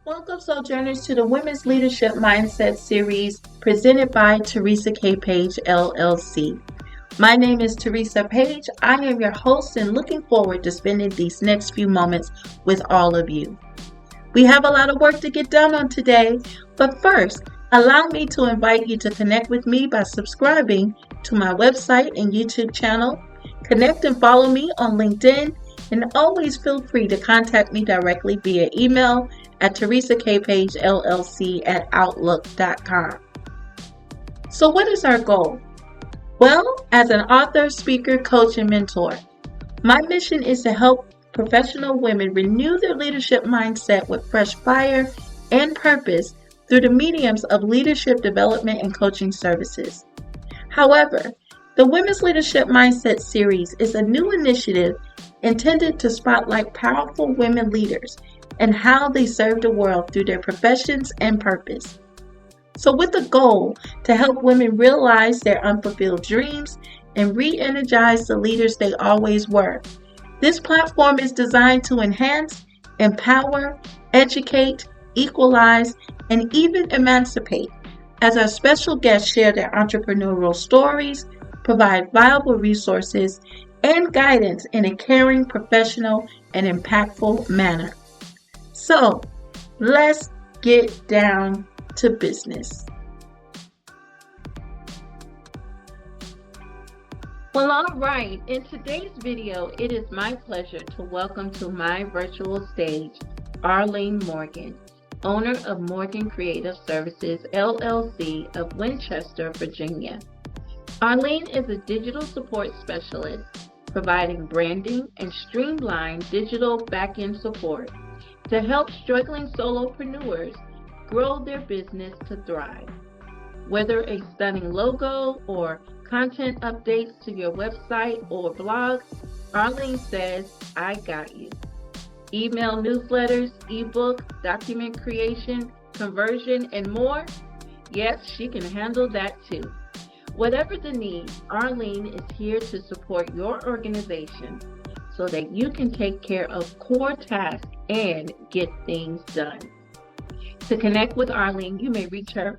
Welcome, Sojourners, to the Women's Leadership Mindset series presented by Teresa K. LLC. My name is Teresa Page. I am your host and looking forward to spending these next few moments with all of you. We have a lot of work to get done on today, but first, allow me to invite you to connect with me by subscribing to my website and YouTube channel. Connect and follow me on LinkedIn, and always feel free to contact me directly via email at teresakpagellc@outlook.com. So what is our goal? Well, as an author, speaker, coach, and mentor, my mission is to help professional women renew their leadership mindset with fresh fire and purpose through the mediums of leadership development and coaching services. However, the Women's Leadership Mindset series is a new initiative intended to spotlight powerful women leaders and how they serve the world through their professions and purpose. So with the goal to help women realize their unfulfilled dreams and re-energize the leaders they always were, this platform is designed to enhance, empower, educate, equalize, and even emancipate, as our special guests share their entrepreneurial stories, provide valuable resources, and guidance in a caring, professional, and impactful manner. So, let's get down to business. Well, all right. In today's video, it is my pleasure to welcome to my virtual stage Arlene Morgan, owner of Morgan Creative Services, LLC of Winchester, Virginia. Arlene is a digital support specialist providing branding and streamlined digital back-end support to help struggling solopreneurs grow their business to thrive. Whether a stunning logo or content updates to your website or blog, Arlene says, I got you. Email newsletters, ebook, document creation, conversion, and more? Yes, she can handle that too. Whatever the need, Arlene is here to support your organization so that you can take care of core tasks and get things done. To connect with Arlene, you may reach her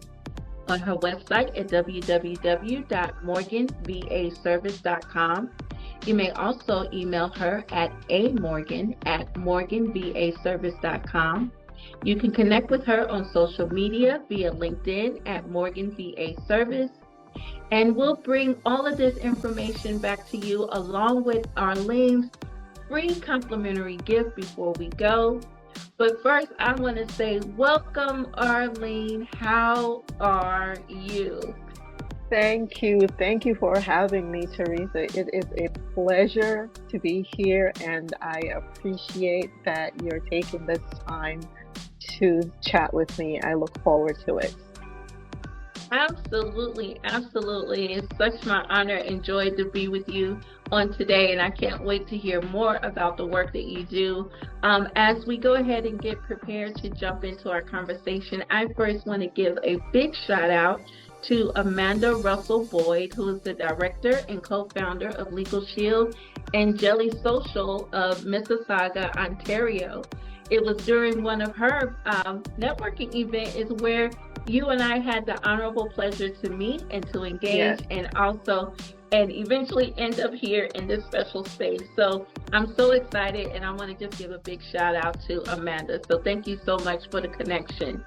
on her website at www.morganvaservice.com. You may also email her at amorgan@morganvaservice.com. You can connect with her on social media via LinkedIn at Morgan VA Service. And we'll bring all of this information back to you along with Arlene's free complimentary gift before we go. But first, I want to say welcome, Arlene. How are you? Thank you. Thank you for having me, Teresa. It is a pleasure to be here, and I appreciate that you're taking this time to chat with me. I look forward to it. Absolutely, absolutely. It's such my honor and joy to be with you on today, and I can't wait to hear more about the work that you do. As we go ahead and get prepared to jump into our conversation, I first want to give a big shout out to Amanda Russell Boyd, who is the director and co-founder of Legal Shield and Jelly Social of Mississauga, Ontario. It was during one of her networking events is where you and I had the honorable pleasure to meet and to engage, and eventually end up here in this special space. So I'm so excited, and I want to just give a big shout out to Amanda. So thank you so much for the connection.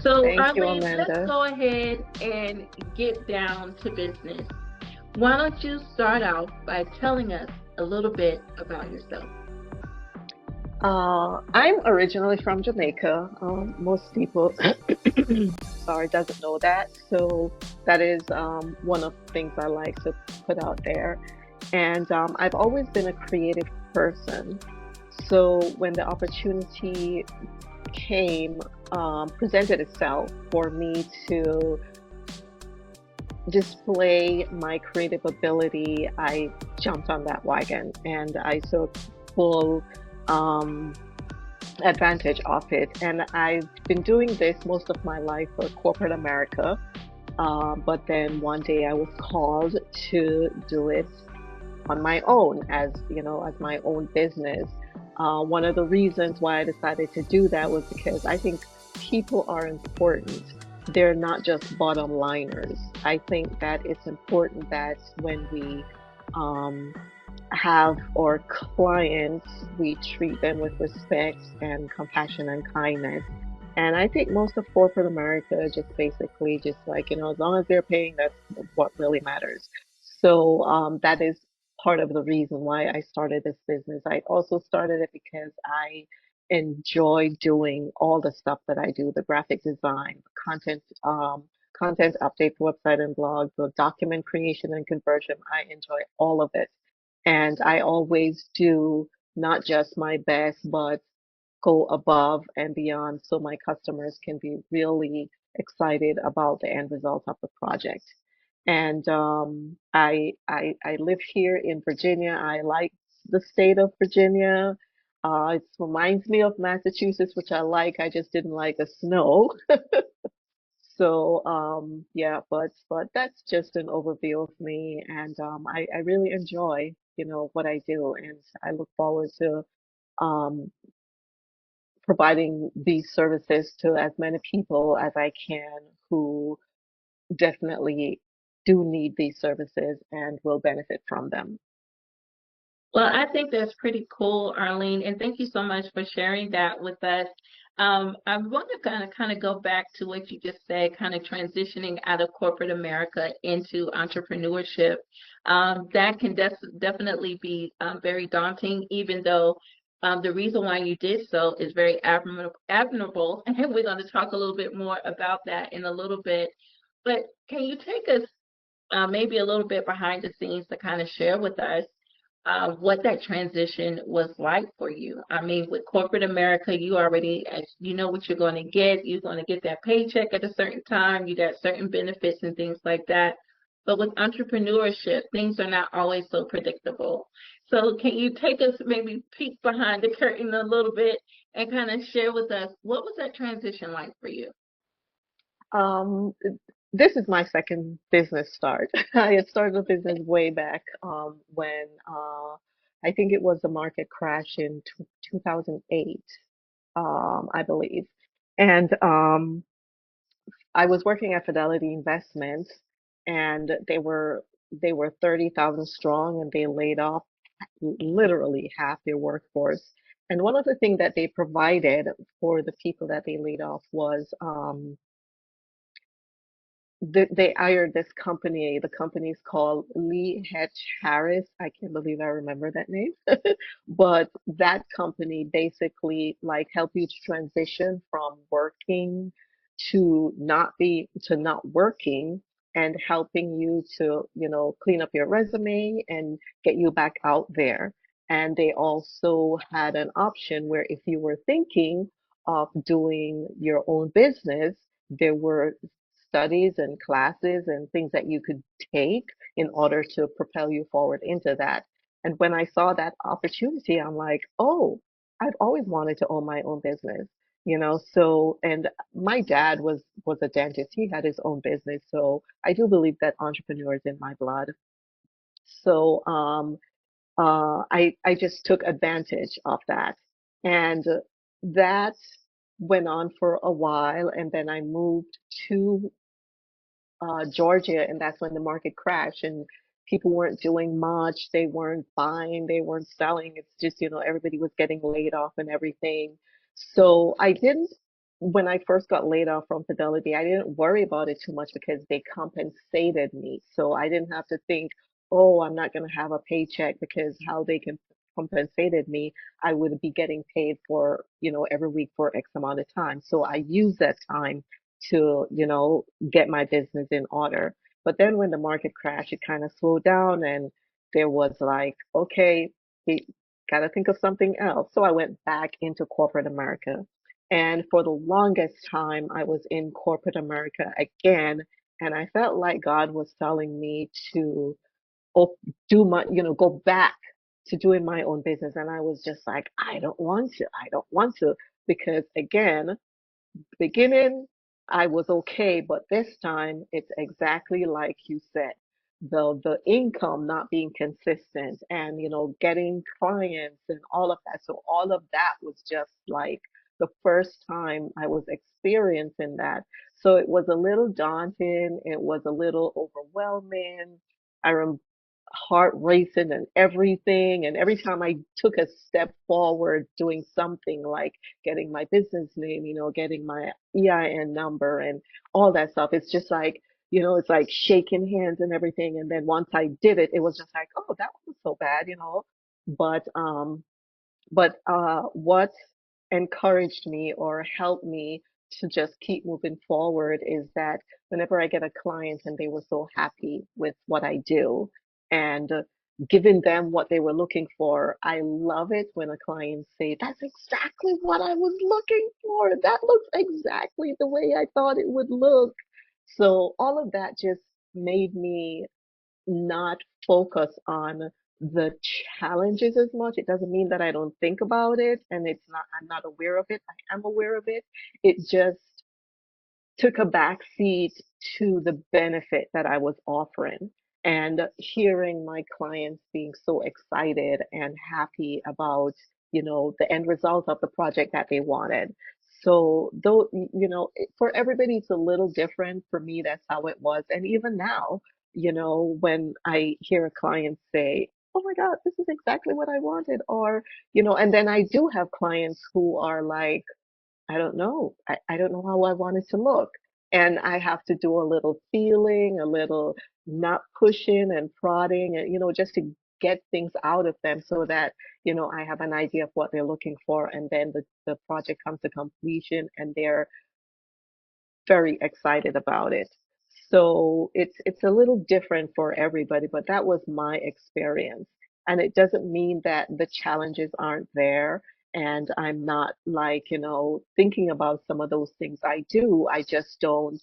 So Arlene, let's go ahead and get down to business. Why don't you start out by telling us a little bit about yourself? I'm originally from Jamaica. Most people, doesn't know that. So that is one of the things I like to put out there. And I've always been a creative person. So when the opportunity presented itself for me to display my creative ability, I jumped on that wagon and I took full advantage of it. And I've been doing this most of my life for corporate America. But then one day I was called to do it on my own, as my own business. One of the reasons why I decided to do that was because I think people are important. They're not just bottom liners. I think that it's important that when we um, have our clients, we treat them with respect and compassion and kindness. And I think most of corporate America just basically just like, as long as they're paying, that's what really matters. So that is part of the reason why I started this business. I also started it because I enjoy doing all the stuff that I do, the graphic design, content update for website and blog, the document creation and conversion. I enjoy all of it. And I always do not just my best, but go above and beyond so my customers can be really excited about the end result of the project. And I live here in Virginia. I like the state of Virginia. It reminds me of Massachusetts, which I like. I just didn't like the snow. So yeah, but that's just an overview of me, and I really enjoy what I do, and I look forward to um, providing these services to as many people as I can who definitely do need these services and will benefit from them. Well, I think that's pretty cool, Arlene, and thank you so much for sharing that with us. I want to kind of go back to what you just said, kind of transitioning out of corporate America into entrepreneurship. That can definitely be very daunting, even though the reason why you did so is very admirable, and we're going to talk a little bit more about that in a little bit. But can you take us maybe a little bit behind the scenes to kind of share with us what that transition was like for you? I mean, with corporate America, you already, as you know what you're going to get. You're going to get that paycheck at a certain time. You got certain benefits and things like that. But with entrepreneurship, things are not always so predictable. So can you take us maybe peek behind the curtain a little bit and kind of share with us what was that transition like for you? Um, this is my second business start. I had started a business way back when I think it was the market crash in 2008, I believe. And I was working at Fidelity Investments, and they were 30,000 strong, and they laid off literally half their workforce. And one of the things that they provided for the people that they laid off was they hired this company. The company's called Lee Hatch Harris. I can't believe I remember that name. But that company basically like help you to transition from working to not working, and helping you to, clean up your resume and get you back out there. And they also had an option where if you were thinking of doing your own business, there were studies and classes and things that you could take in order to propel you forward into that. And when I saw that opportunity, I'm like, oh, I've always wanted to own my own business, So, and my dad was a dentist. He had his own business, so I do believe that entrepreneur is in my blood. So, I just took advantage of that, and that went on for a while, and then I moved to Georgia, and that's when the market crashed and people weren't doing much. They weren't buying, they weren't selling. It's just, everybody was getting laid off and everything. So I didn't, when I first got laid off from Fidelity, I didn't worry about it too much because they compensated me. So I didn't have to think, oh, I'm not going to have a paycheck, because how they can compensated me, I would be getting paid for, every week for X amount of time. So I used that time to, get my business in order. But then when the market crashed, it kind of slowed down, and there was like, okay, we got to think of something else. So I went back into corporate America. And for the longest time, I was in corporate America again. And I felt like God was telling me to do my, go back to doing my own business. And I was just like, I don't want to. I don't want to. Because again, beginning, I was okay, but this time it's exactly like you said. the income not being consistent, and getting clients and all of that. So all of that was just like the first time I was experiencing that. So it was a little daunting, it was a little overwhelming. I rem Heart racing and everything. And every time I took a step forward doing something like getting my business name, getting my EIN number and all that stuff, it's just like, it's like shaking hands and everything. And then once I did it, it was just like, oh, that wasn't so bad. But what encouraged me or helped me to just keep moving forward is that whenever I get a client and they were so happy with what I do and giving them what they were looking for, I love it when a client say, "That's exactly what I was looking for. That looks exactly the way I thought it would look." So all of that just made me not focus on the challenges as much. It doesn't mean that I don't think about it and I'm not aware of it. I am aware of it. It just took a back seat to the benefit that I was offering. And hearing my clients being so excited and happy about, the end result of the project that they wanted. So though, for everybody, it's a little different. For me, that's how it was. And even now, when I hear a client say, "Oh my God, this is exactly what I wanted," or, and then I do have clients who are like, I don't know. I don't know how I want it to look. And I have to do a little feeling, a little not pushing and prodding, and, just to get things out of them so that, I have an idea of what they're looking for. And then the project comes to completion and they're very excited about it. So it's a little different for everybody, but that was my experience. And it doesn't mean that the challenges aren't there and I'm not like, thinking about some of those things. I do. I just don't,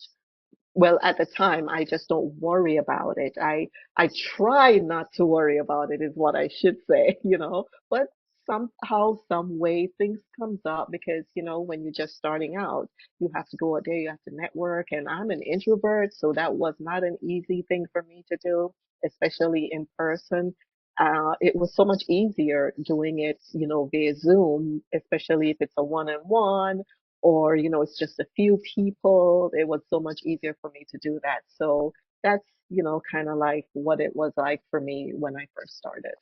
well, at the time, I just don't worry about it. I try not to worry about it is what I should say, but somehow, some way things comes up because, when you're just starting out, you have to go out there, you have to network, and I'm an introvert, so that was not an easy thing for me to do, especially in person. It was so much easier doing it, via Zoom, especially if it's a one-on-one or it's just a few people. It was so much easier for me to do that. So that's kind of like what it was like for me when I first started.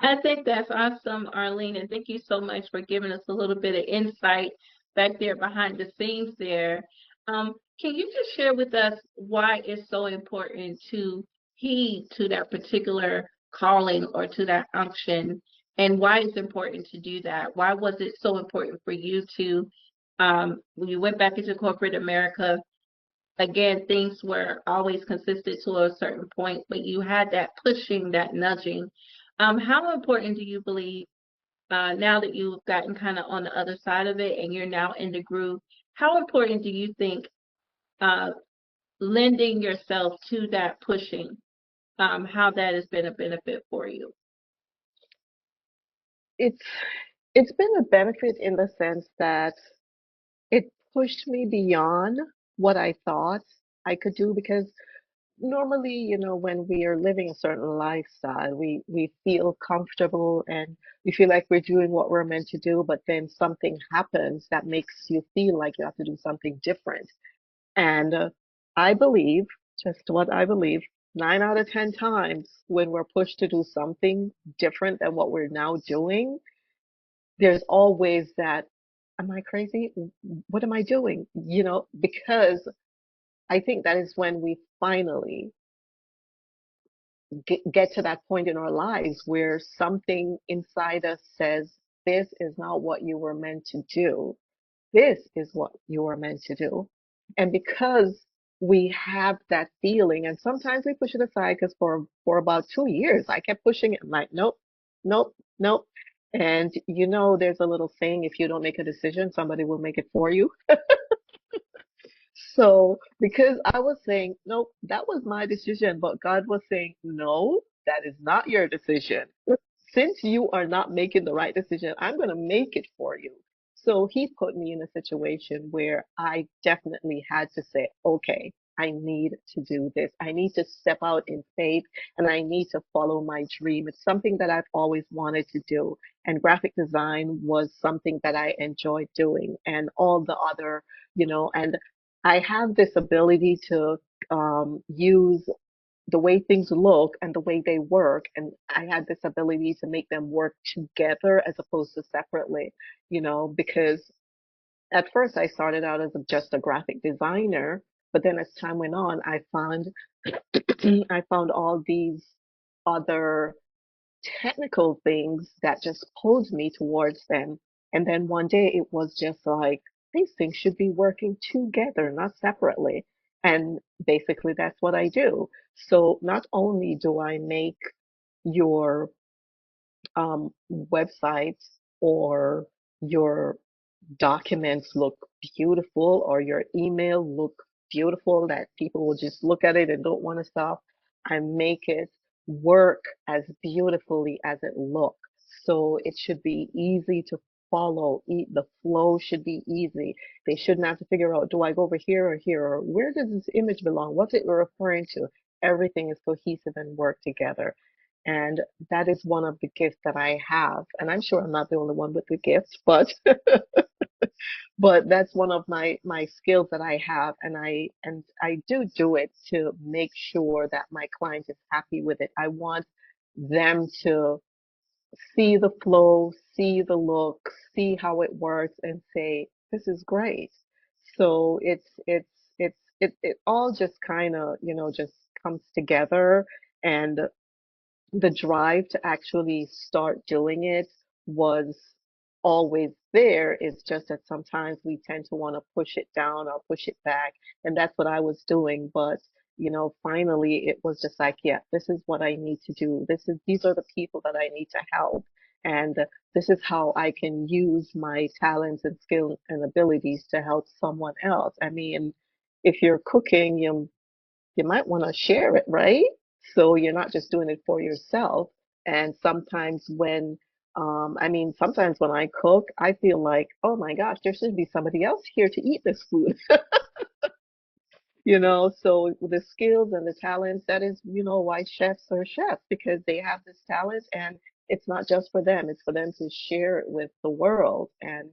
I think that's awesome, Arlene, and thank you so much for giving us a little bit of insight back there behind the scenes there. Can you just share with us why it's so important to heed to that particular calling or to that unction, and why it's important to do that? Why was it so important for you to, when you went back into corporate America, again, things were always consistent to a certain point, but you had that pushing, that nudging. How important do you believe, now that you've gotten kind of on the other side of it and you're now in the groove, how important do you think uh, lending yourself to that pushing, how that has been a benefit for you? It's it's been a benefit in the sense that it pushed me beyond what I thought I could do because normally, when we are living a certain lifestyle, we feel comfortable and we feel like we're doing what we're meant to do, but then something happens that makes you feel like you have to do something different. And I believe, just what I believe, 9 out of 10 times when we're pushed to do something different than what we're now doing, there's always that, am I crazy? What am I doing? Because I think that is when we finally get to that point in our lives where something inside us says, this is not what you were meant to do. This is what you were meant to do. And because we have that feeling, and sometimes we push it aside because for about 2 years, I kept pushing it. I'm like, nope, nope, nope. And there's a little saying, if you don't make a decision, somebody will make it for you. So, because I was saying, no, that was my decision, but God was saying, no, that is not your decision. Since you are not making the right decision, I'm going to make it for you. So he put me in a situation where I definitely had to say, okay. I need to do this. I need to step out in faith and I need to follow my dream. It's something that I've always wanted to do. And graphic design was something that I enjoyed doing and all the other, and I have this ability to use the way things look and the way they work. And I had this ability to make them work together as opposed to separately, because at first I started out as just a graphic designer, but then as time went on, I found I found all these other technical things that just pulled me towards them. And then one day it was just like, these things should be working together, not separately. And basically that's what I do. So not only do I make your websites or your documents look beautiful or your email look beautiful that people will just look at it and don't want to stop. I make it work as beautifully as it looks. So it should be easy to follow. The flow should be easy. They shouldn't have to figure out, do I go over here or here, or where does this image belong? What's it referring to? Everything is cohesive and work together. And that is one of the gifts that I have. And I'm sure I'm not the only one with the gift, but that's one of my skills that I have, and I do it to make sure that my client is happy with it. I want them to see the flow, see the look, see how it works, and say, this is great. So it all just kind of, just comes together. And the drive to actually start doing it was always there. It's just that sometimes we tend to want to push it down or push it back. And that's what I was doing. But, finally it was just like, yeah, this is what I need to do. These are the people that I need to help. And this is how I can use my talents and skills and abilities to help someone else. I mean, if you're cooking, you might want to share it, right? So you're not just doing it for yourself. And sometimes when I cook, I feel like, oh my gosh, there should be somebody else here to eat this food. So the skills and the talents, that is, why chefs are chefs, because they have this talent and it's not just for them, it's for them to share it with the world. And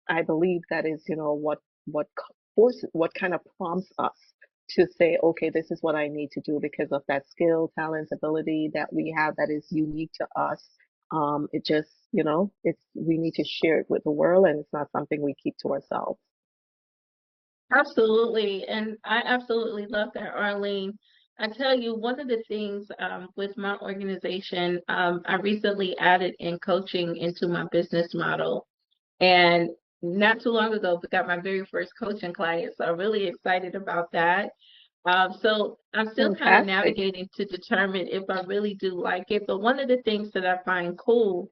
I believe that is, what forces, what kind of prompts us to say, okay, this is what I need to do because of that skill, talent, ability that we have that is unique to us. It just, we need to share it with the world, and it's not something we keep to ourselves. Absolutely. And I absolutely love that, Arlene. I tell you, one of the things with my organization, I recently added in coaching into my business model. And not too long ago, we got my very first coaching client. So I'm really excited about that. So I'm still kind of Fantastic. navigating to determine if I really do like it. But one of the things that I find cool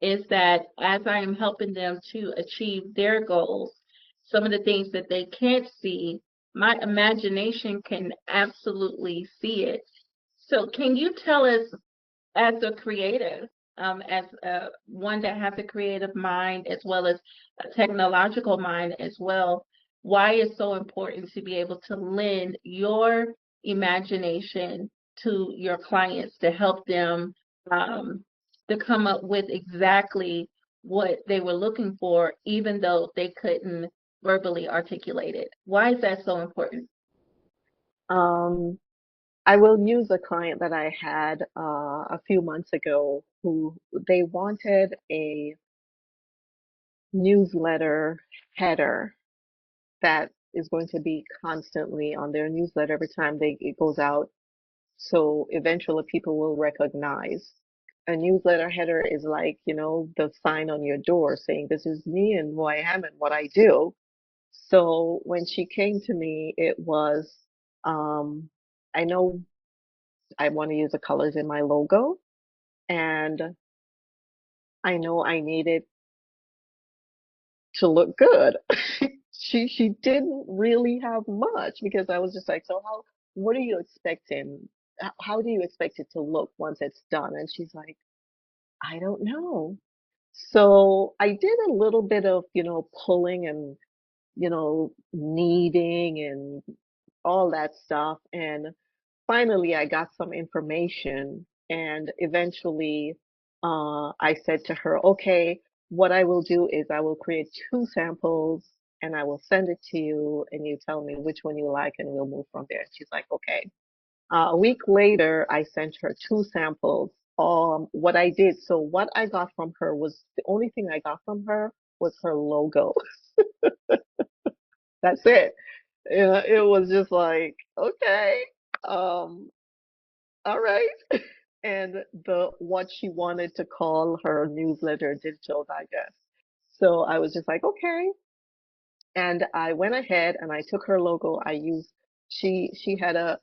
is that as I am helping them to achieve their goals, some of the things that they can't see, my imagination can absolutely see it. So, can you tell us, as a creative, as one that has a creative mind as well as a technological mind as well, why it's so important to be able to lend your imagination to your clients to help them um, to come up with exactly what they were looking for, even though they couldn't verbally articulate it. Why is that so important? Um, I will use a client that I had a few months ago who they wanted a newsletter header that is going to be constantly on their newsletter every time it goes out. So eventually people will recognize. A newsletter header is like, the sign on your door saying, this is me and who I am and what I do. So when she came to me, it was, um, I know I want to use the colors in my logo, and I know I needed to look good. She didn't really have much because I was just like, so what are you expecting? How do you expect it to look once it's done? And she's like, I don't know. So I did a little bit of, pulling and, kneading and all that stuff. And finally, I got some information, and eventually, I said to her, okay, what I will do is I will create two samples and I will send it to you, and you tell me which one you like, and we'll move from there. She's like, okay. A week later, I sent her two samples. What I did, so what I got from her was the only thing I got from her was her logo. That's it. It was just like, okay, um, all right. And the what she wanted to call her newsletter, Digital Digest. So I was just like, okay. And I went ahead and I took her logo. I used she had a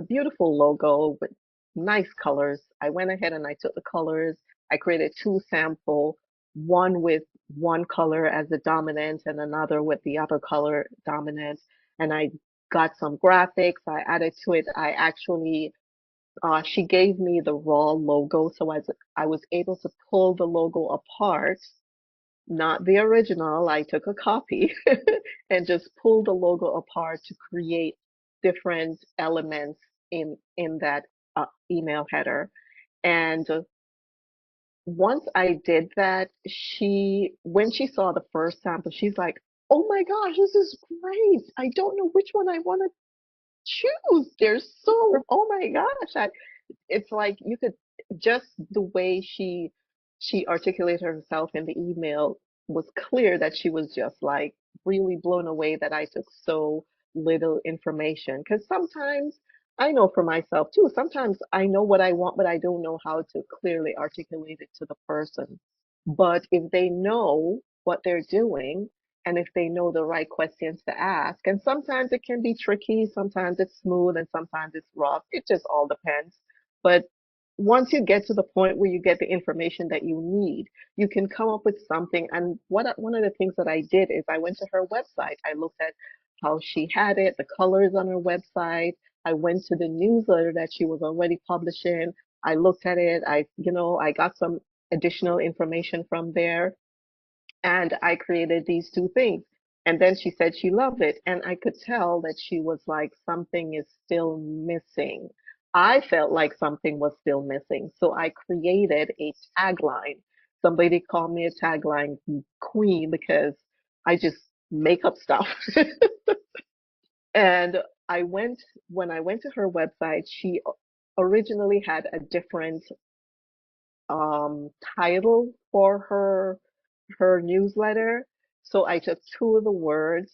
beautiful logo with nice colors. I went ahead and I took the colors. I created two sample, one with one color as the dominant and another with the other color dominant. And I got some graphics. I added to it. I actually she gave me the raw logo, so I was able to pull the logo apart, not the original. I took a copy and just pulled the logo apart to create different elements in that email header. And once I did that, when she saw the first sample, she's like, "Oh my gosh, this is great! I don't know which one I want to choose. There's so, oh my gosh, it's like you could just the way she articulated herself in the email was clear that she was just like really blown away that I took so little information. Because sometimes I know for myself too, sometimes I know what I want, but I don't know how to clearly articulate it to the person. But if they know what they're doing, and if they know the right questions to ask, and sometimes it can be tricky, sometimes it's smooth, and sometimes it's rough. It just all depends. But once you get to the point where you get the information that you need, you can come up with something. And one of the things that I did is I went to her website. I looked at how she had it, the colors on her website. I went to the newsletter that she was already publishing. I looked at it. I got some additional information from there, and I created these two things. And then she said she loved it. And I could tell that she was like, something is still missing. I felt like something was still missing. So I created a tagline. Somebody called me a tagline queen because I just make up stuff. And when I went to her website, she originally had a different title for her newsletter. So I took two of the words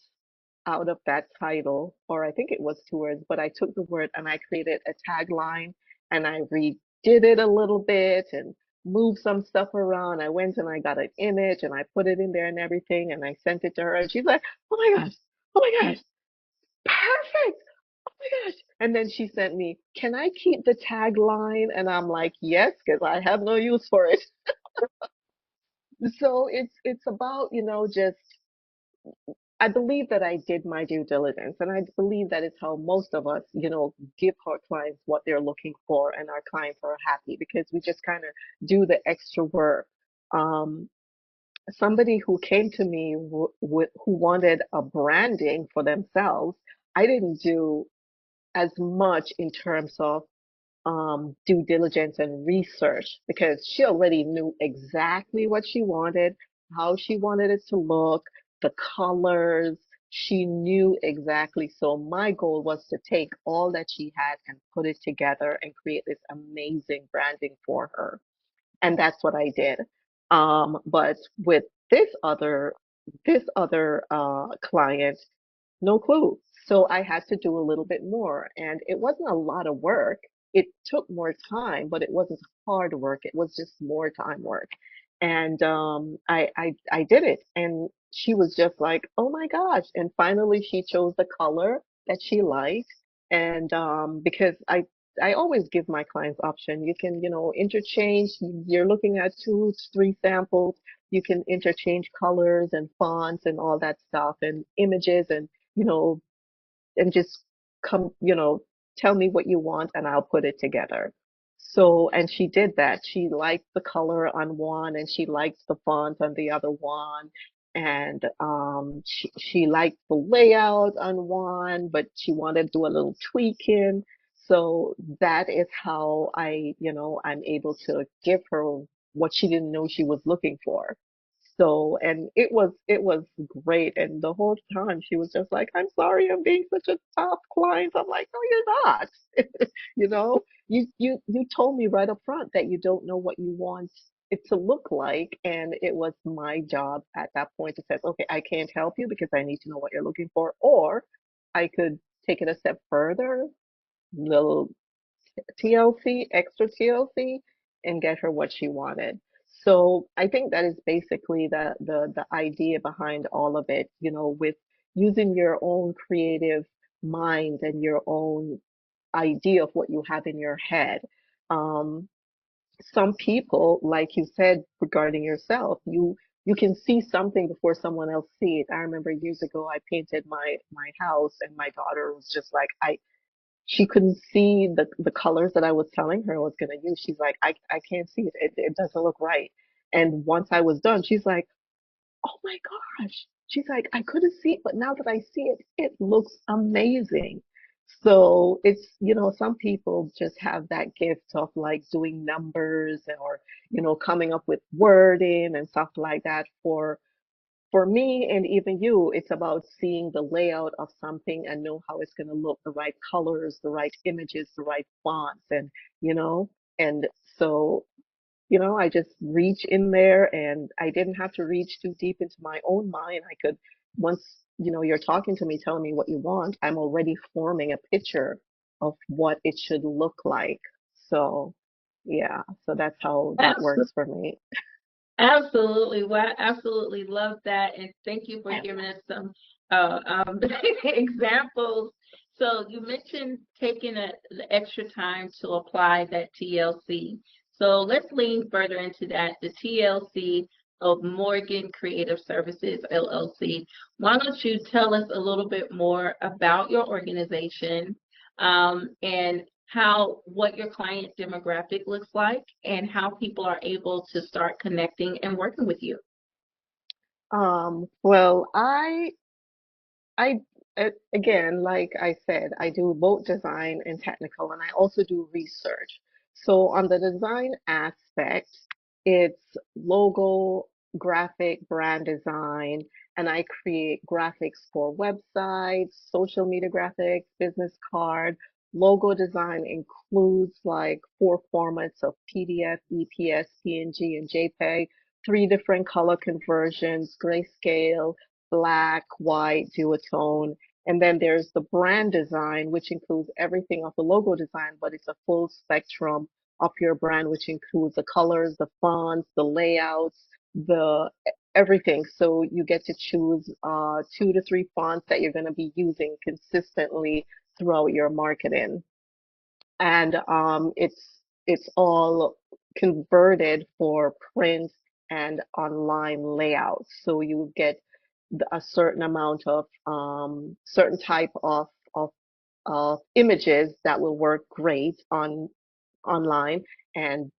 out of that title, or I think it was two words, but I took the word and I created a tagline and I redid it a little bit and moved some stuff around. I went and I got an image and I put it in there and everything and I sent it to her and she's like, oh my gosh, oh my gosh, perfect. Oh my gosh. And then she sent me, can I keep the tagline? And I'm like, yes, because I have no use for it. So it's about, just I believe that I did my due diligence, and I believe that it's how most of us, give our clients what they're looking for, and our clients are happy because we just kind of do the extra work. Um, Somebody who came to me who wanted a branding for themselves, I didn't do as much in terms of due diligence and research because she already knew exactly what she wanted, how she wanted it to look, the colors. She knew exactly. So my goal was to take all that she had and put it together and create this amazing branding for her. And that's what I did. But with this other client, no clue. So I had to do a little bit more, and it wasn't a lot of work. It took more time, but it wasn't hard work. It was just more time work. And I did it, and she was just like, "Oh my gosh!" And finally, she chose the color that she liked, and because I always give my clients option. You can, interchange. You're looking at two, three samples. You can interchange colors and fonts and all that stuff and images and you know, and just come, tell me what you want and I'll put it together. So, and she did that. She liked the color on one and she liked the font on the other one. and she liked the layout on one, but she wanted to do a little tweaking. So that is how I'm able to give her what she didn't know she was looking for. So, and it was great. And the whole time she was just like, "I'm sorry, I'm being such a tough client." I'm like, "No, you're not." You know, you told me right up front that you don't know what you want it to look like, and it was my job at that point to say, "Okay, I can't help you because I need to know what you're looking for," or I could take it a step further, little TLC, extra TLC, and get her what she wanted. So I think that is basically the idea behind all of it, with using your own creative mind and your own idea of what you have in your head. Um, some people, like you said regarding yourself, you can see something before someone else see it. I remember years ago I painted my house and my daughter was just like she couldn't see the colors that I was telling her I was gonna use. She's like, I can't see it. It doesn't look right. And once I was done, she's like, oh my gosh. She's like, I couldn't see it, but now that I see it, it looks amazing. So it's, some people just have that gift of like doing numbers or, coming up with wording and stuff like that. For me and even you, it's about seeing the layout of something and know how it's going to look, the right colors, the right images, the right fonts, and you know, and so I just reach in there and I didn't have to reach too deep into my own mind. I could, once, you're talking to me, telling me what you want, I'm already forming a picture of what it should look like. So, yeah, so that's how that works for me. Absolutely. Well, I absolutely love that. And thank you for giving us some examples. So you mentioned taking the extra time to apply that TLC. So let's lean further into that. The TLC of Morgan Creative Services, LLC. Why don't you tell us a little bit more about your organization, and what your client demographic looks like and how people are able to start connecting and working with you. Well, I again, like I said, I do both design and technical, and I also do research. So on the design aspect, it's logo, graphic, brand design, and I create graphics for websites, social media graphics, business card. Logo design includes like four formats of PDF, EPS, PNG, and JPEG, three different color conversions, grayscale, black, white, duotone. And then there's the brand design, which includes everything of the logo design, but it's a full spectrum of your brand, which includes the colors, the fonts, the layouts, the everything. So you get to choose 2 to 3 fonts that you're going to be using consistently throughout your marketing. And it's all converted for print and online layouts. So you get a certain amount of certain type of images that will work great on online, and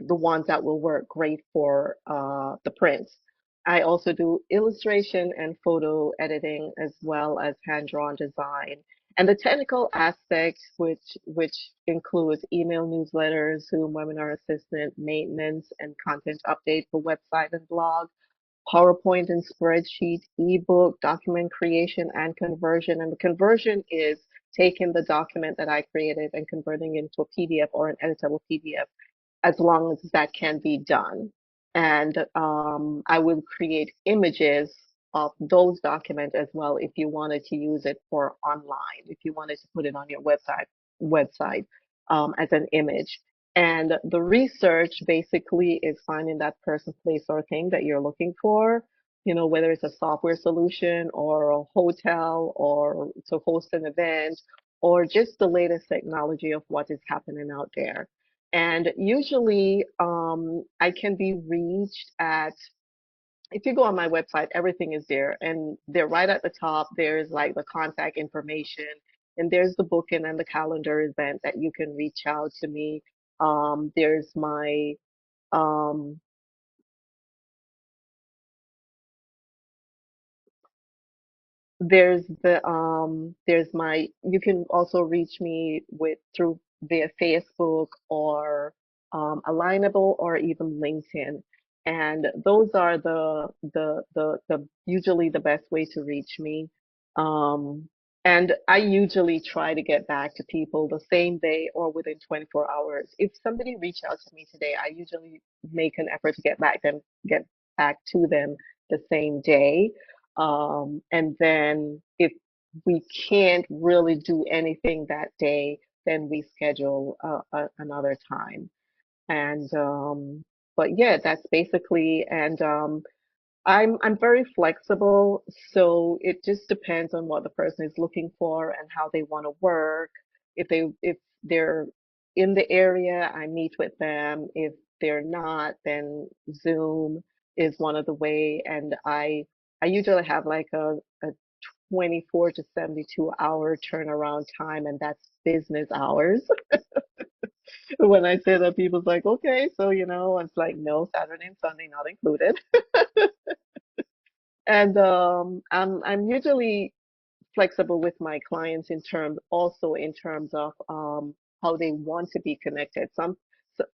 the ones that will work great for the prints. I also do illustration and photo editing as well as hand-drawn design. And the technical aspect, which includes email newsletters, Zoom webinar assistant, maintenance, and content update for website and blog, PowerPoint and spreadsheet, ebook, document creation, and conversion. And the conversion is taking the document that I created and converting it into a PDF or an editable PDF as long as that can be done. And I will create images of those documents as well if you wanted to use it for online, if you wanted to put it on your website as an image. And the research basically is finding that person, place, or thing that you're looking for, whether it's a software solution or a hotel or to host an event or just the latest technology of what is happening out there. And usually, I can be reached at, if you go on my website, everything is there. And they're right at the top. There's like the contact information, and there's the booking and the calendar event that you can reach out to me. There's my um, there's my you can also reach me with through via Facebook or Alignable or even LinkedIn. And those are the usually the best way to reach me. Um, and I usually try to get back to people the same day or within 24 hours. If somebody reached out to me today, I usually make an effort to get back to them the same day. And then if we can't really do anything that day, then we schedule another time. And but yeah, that's basically, and I'm very flexible, so it just depends on what the person is looking for and how they want to work. If they're in the area, I meet with them. If they're not, then Zoom is one of the way. And I usually have like a 24 to 72-hour turnaround time, and that's business hours. When I say that, people's like, okay, so it's like no, Saturday and Sunday not included. And I'm usually flexible with my clients in terms also in terms of how they want to be connected. So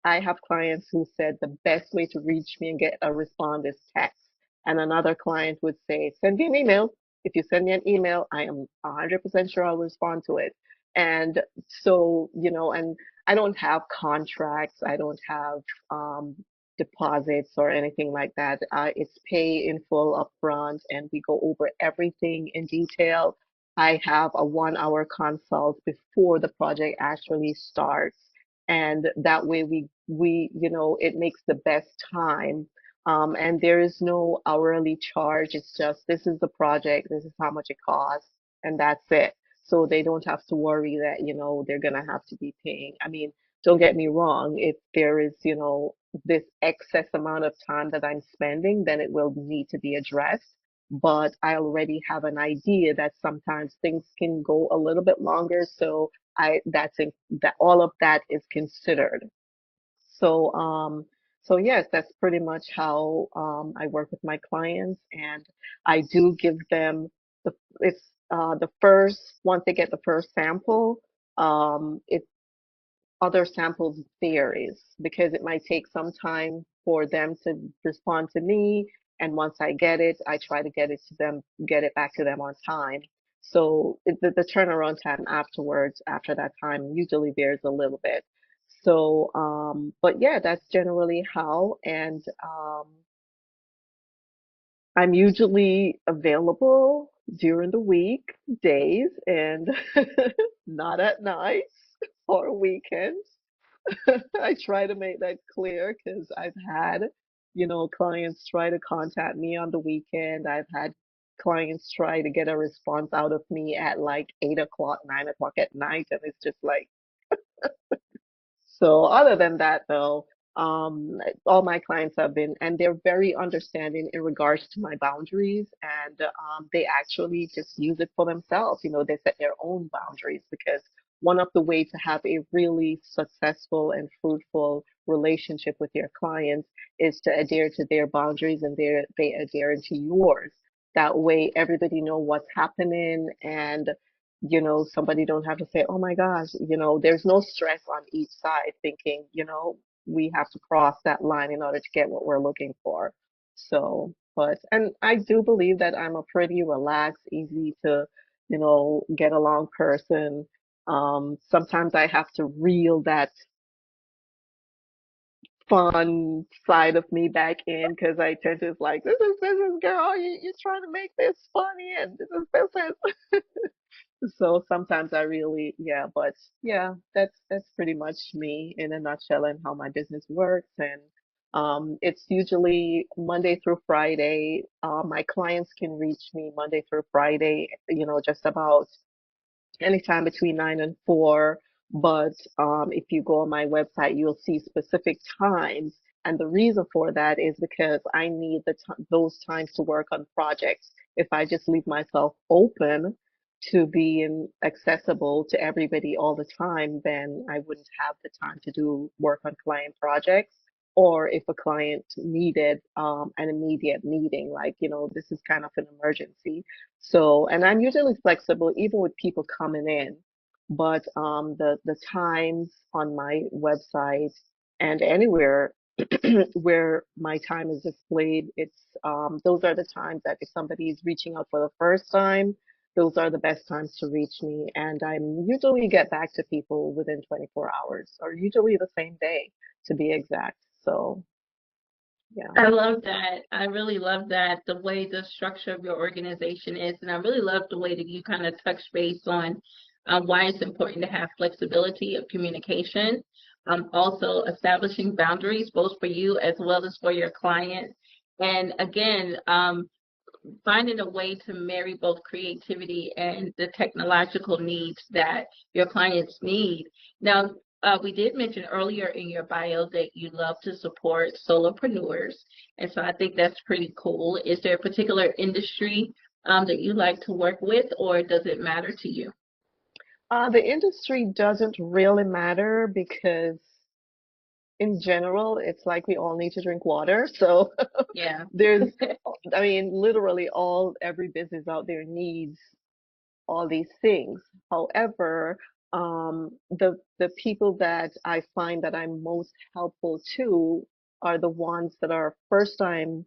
I have clients who said the best way to reach me and get a response is text. And another client would say, send me an email. If you send me an email, I am 100% sure I'll respond to it. And so, and I don't have contracts. I don't have um, deposits or anything like that. It's pay in full upfront, and we go over everything in detail. I have a 1 hour consult before the project actually starts. And that way it makes the best time. And there is no hourly charge. It's just, this is the project, this is how much it costs, and that's it. So they don't have to worry that, they're gonna have to be paying. I mean, don't get me wrong, if there is, this excess amount of time that I'm spending, then it will need to be addressed. But I already have an idea that sometimes things can go a little bit longer, so that all of that is considered. So yes, that's pretty much how I work with my clients, and I do give them the it's the first once they get the first sample, it other samples varies because it might take some time for them to respond to me. And once I get it, I try to get it back to them on time. So the turnaround time afterwards, after that time, usually varies a little bit. So, but yeah, that's generally how. And I'm usually available during the week, days, and not at nights or weekends. I try to make that clear because I've had, clients try to contact me on the weekend. I've had clients try to get a response out of me at like 8 o'clock, 9 o'clock at night, and it's just like, so other than that, though, all my clients have been, and they're very understanding in regards to my boundaries, and they actually just use it for themselves. They set their own boundaries because one of the ways to have a really successful and fruitful relationship with your clients is to adhere to their boundaries and they adhere to yours. That way, everybody know what's happening, and somebody don't have to say, oh my gosh, there's no stress on each side thinking, we have to cross that line in order to get what we're looking for. So, and I do believe that I'm a pretty relaxed, easy to, get along person. Sometimes I have to reel that fun side of me back in because I tend to like, this is business, girl. You're trying to make this funny and this is business. So sometimes I really, yeah, but yeah, that's pretty much me in a nutshell and how my business works. And it's usually Monday through Friday. My clients can reach me Monday through Friday, just about anytime between 9 and 4. But if you go on my website, you'll see specific times. And the reason for that is because I need those times to work on projects. If I just leave myself open to being accessible to everybody all the time, then I wouldn't have the time to do work on client projects. or if a client needed an immediate meeting, like, this is kind of an emergency. So, and I'm usually flexible even with people coming in, but the times on my website and anywhere where my time is displayed, it's those are the times that if somebody is reaching out for the first time, those are the best times to reach me. And I usually get back to people within 24 hours, or usually the same day to be exact. So, yeah. I love that. I really love that, the way the structure of your organization is. And I really love the way that you kind of touch base on why it's important to have flexibility of communication. Also, establishing boundaries, both for you as well as for your client. And again, finding a way to marry both creativity and the technological needs that your clients need. Now, we did mention earlier in your bio that you love to support solopreneurs, and so I think that's pretty cool. Is there a particular industry that you like to work with, or does it matter to you? The industry doesn't really matter because in general, it's like we all need to drink water. So Yeah. there's, I mean, literally every business out there needs all these things. However, the people that I find that I'm most helpful to are the ones that are first time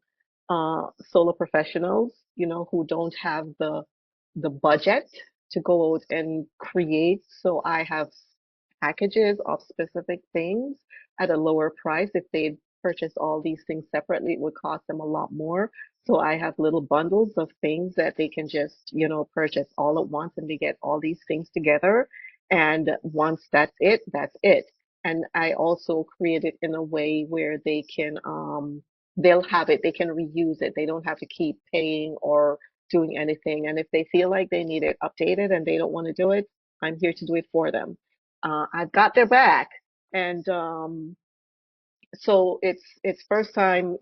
solo professionals, who don't have the budget to go out and create. So I have packages of specific things at a lower price. If they purchase all these things separately, it would cost them a lot more. So I have little bundles of things that they can just, purchase all at once, and they get all these things together. And once that's it, that's it. And I also create it in a way where they'll have it, they can reuse it. They don't have to keep paying or doing anything. And if they feel like they need it updated and they don't want to do it, I'm here to do it for them. I've got their back. And so it's first time,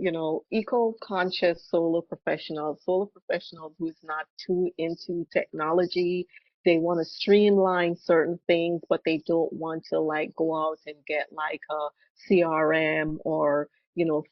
eco-conscious solo professionals who's not too into technology. They want to streamline certain things, but they don't want to like go out and get like a CRM or,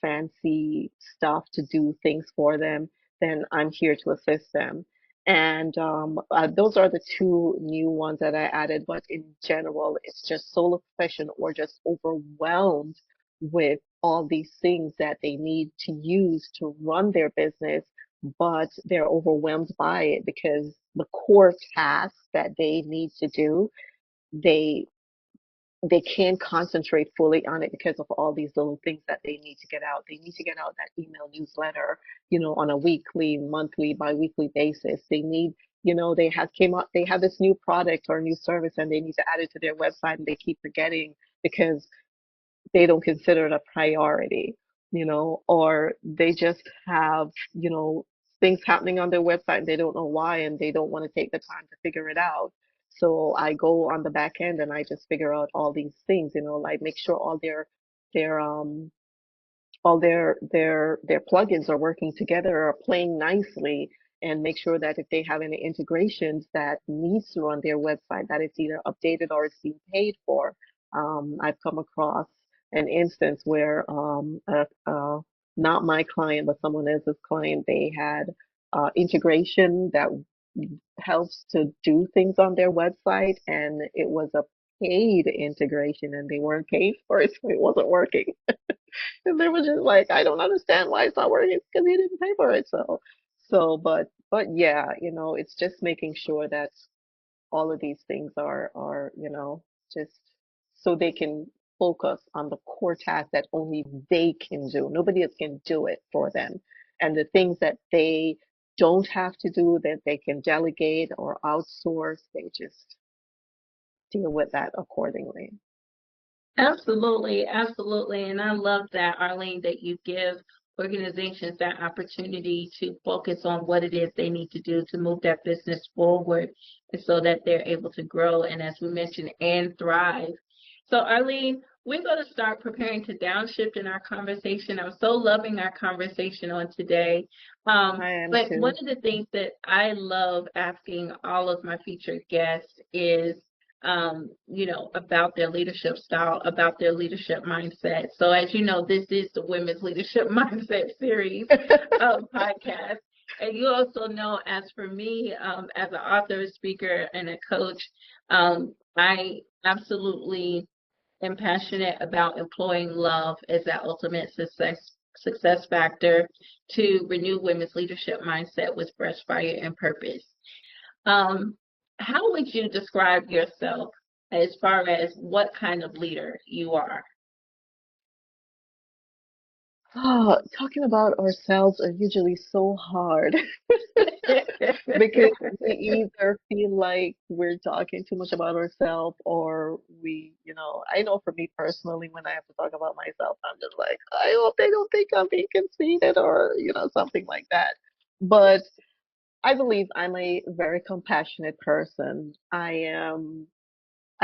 fancy stuff to do things for them. Then I'm here to assist them. And those are the two new ones that I added. But in general, it's just solo professional or just overwhelmed with all these things that they need to use to run their business, but they're overwhelmed by it because the core tasks that they need to do, they they can't concentrate fully on it because of all these little things that they need to get out. They need to get out that email newsletter, on a weekly, monthly, bi-weekly basis. They need, they have this new product or new service and they need to add it to their website and they keep forgetting because they don't consider it a priority, or they just have, things happening on their website and they don't know why and they don't want to take the time to figure it out. So I go on the back end and I just figure out all these things, like make sure their all their plugins are working together or playing nicely, and make sure that if they have any integrations that needs to run their website, that it's either updated or it's being paid for. I've come across an instance where not my client but someone else's client, they had integration that helps to do things on their website, and it was a paid integration and they weren't paid for it, so it wasn't working. And they were just like, I don't understand why it's not working because he didn't pay for it. But yeah, it's just making sure that all of these things are, just so they can focus on the core tasks that only they can do. Nobody else can do it for them. And the things that they don't have to do that they can delegate or outsource, they just deal with that accordingly. Absolutely, absolutely. And I love that, Arlene, that you give organizations that opportunity to focus on what it is they need to do to move that business forward and so that they're able to grow and, as we mentioned, and thrive. So, Arlene, we're going to start preparing to downshift in our conversation. I'm so loving our conversation on today. I am But one too. of the things that I love asking all of my featured guests is about their leadership style, about their leadership mindset. So as you know, this is the Women's Leadership Mindset series podcast. And you also know, as for me, as an author, speaker, and a coach, I absolutely am passionate about employing love as that ultimate success factor to renew women's leadership mindset with fresh fire and purpose. Um, how would you describe yourself as far as what kind of leader you are? Oh, talking about ourselves are usually so hard because we either feel like we're talking too much about ourselves or I know for me personally, when I have to talk about myself, I'm just like, I hope they don't think I'm being conceited or, something like that. But I believe I'm a very compassionate person. I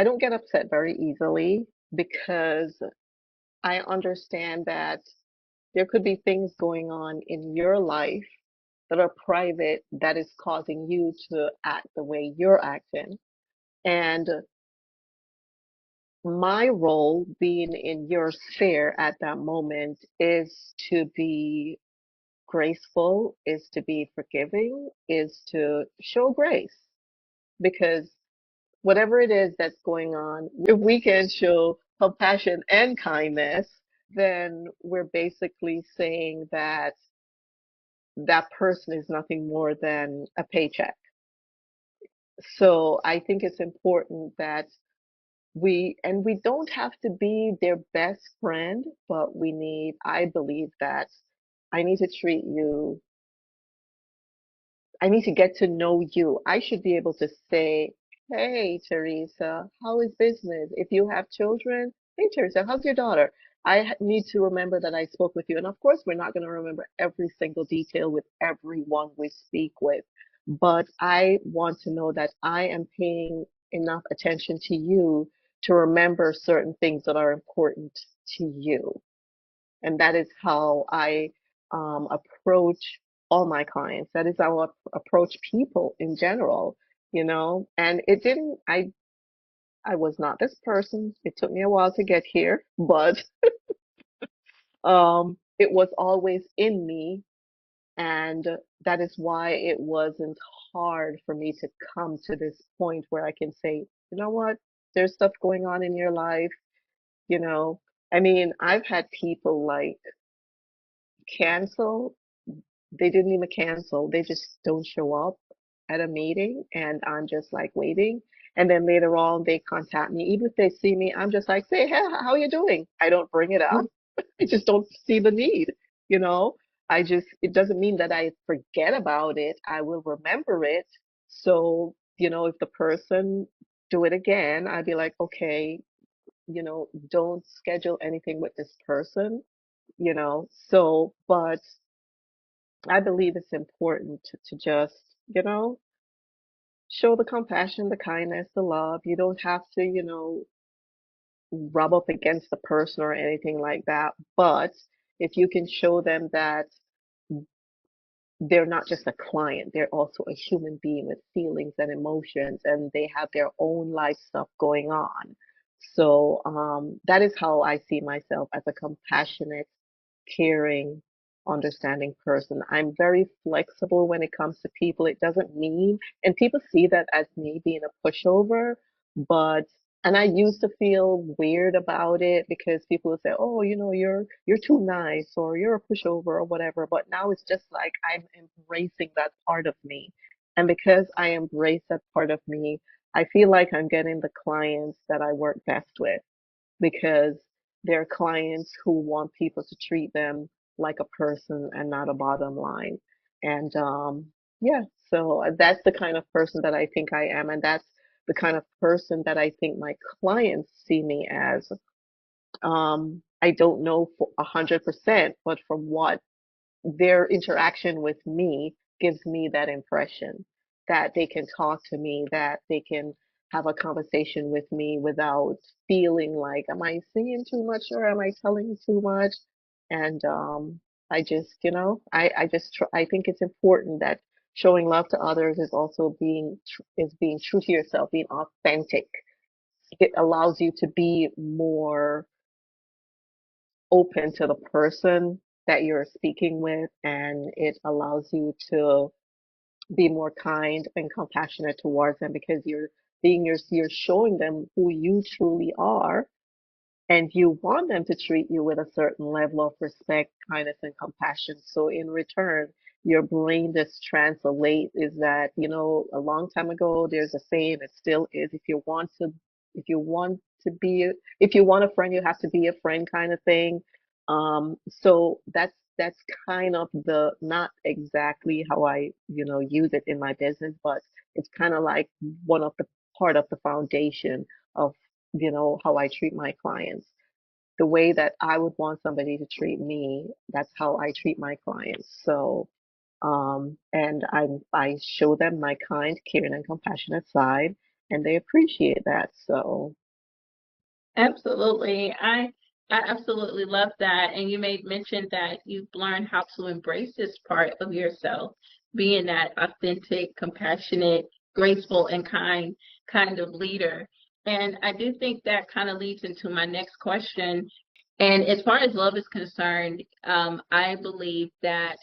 don't get upset very easily because I understand that there could be things going on in your life that are private that is causing you to act the way you're acting. And my role being in your sphere at that moment is to be graceful, is to be forgiving, is to show grace. Because whatever it is that's going on, if we can show compassion and kindness, then we're basically saying that that person is nothing more than a paycheck. So I think it's important that we don't have to be their best friend, but I believe that I need to treat you I need to get to know you. I should be able to say, hey, Teresa, how is business? If you have children, hey, Teresa, how's your daughter? Need to remember that I spoke with you. And of course, we're not going to remember every single detail with everyone we speak with. But I want to know that I am paying enough attention to you to remember certain things that are important to you. And that is how I approach all my clients. That is how I approach people in general, And I was not this person. It took me a while to get here, but it was always in me. And that is why it wasn't hard for me to come to this point where I can say, you know what? There's stuff going on in your life, you know. I mean, I've had people like cancel. They didn't even cancel. They just don't show up at a meeting, and I'm just like waiting. And then later on, they contact me. Even if they see me, I'm just like, say, hey, how are you doing? I don't bring it up. I just don't see the need, you know? It doesn't mean that I forget about it. I will remember it. So, if the person do it again, I'd be like, okay, don't schedule anything with this person, So, but I believe it's important to just, show the compassion, the kindness, the love. You don't have to, rub up against the person or anything like that. But if you can show them that they're not just a client, they're also a human being with feelings and emotions, and they have their own life stuff going on. So that is how I see myself as a compassionate, caring, understanding person. I'm very flexible when it comes to people. It doesn't mean, and people see that as me being a pushover, but and I used to feel weird about it because people would say, "Oh, you're too nice," or "You're a pushover," or whatever. But now it's just like I'm embracing that part of me, and because I embrace that part of me, I feel like I'm getting the clients that I work best with because they're clients who want people to treat them like a person and not a bottom line. And yeah, so that's the kind of person that I think I am, and that's the kind of person that I think my clients see me as. I don't know for 100%, but from what their interaction with me gives me that impression that they can talk to me, that they can have a conversation with me without feeling like, am I singing too much or am I telling too much? And I just, I think it's important that showing love to others is also being true to yourself, being authentic. it allows you to be more open to the person that you're speaking with, and it allows you to be more kind and compassionate towards them because you're showing them who you truly are, and you want them to treat you with a certain level of respect, kindness, and compassion. So in return, your brain just translate is that, a long time ago, there's a saying, it still is, if you want to be, if you want a friend, you have to be a friend kind of thing. So that's kind of the, not exactly how I, use it in my business, but it's kind of like one of the part of the foundation of how I treat my clients. The way that I would want somebody to treat me, that's how I treat my clients. So, and I show them my kind, caring, and compassionate side, and they appreciate that. So, Absolutely. I absolutely love that. And you made mention that you've learned how to embrace this part of yourself, being that authentic, compassionate, graceful, and kind of leader. And I do think that kind of leads into my next question. And as far as love is concerned, I believe that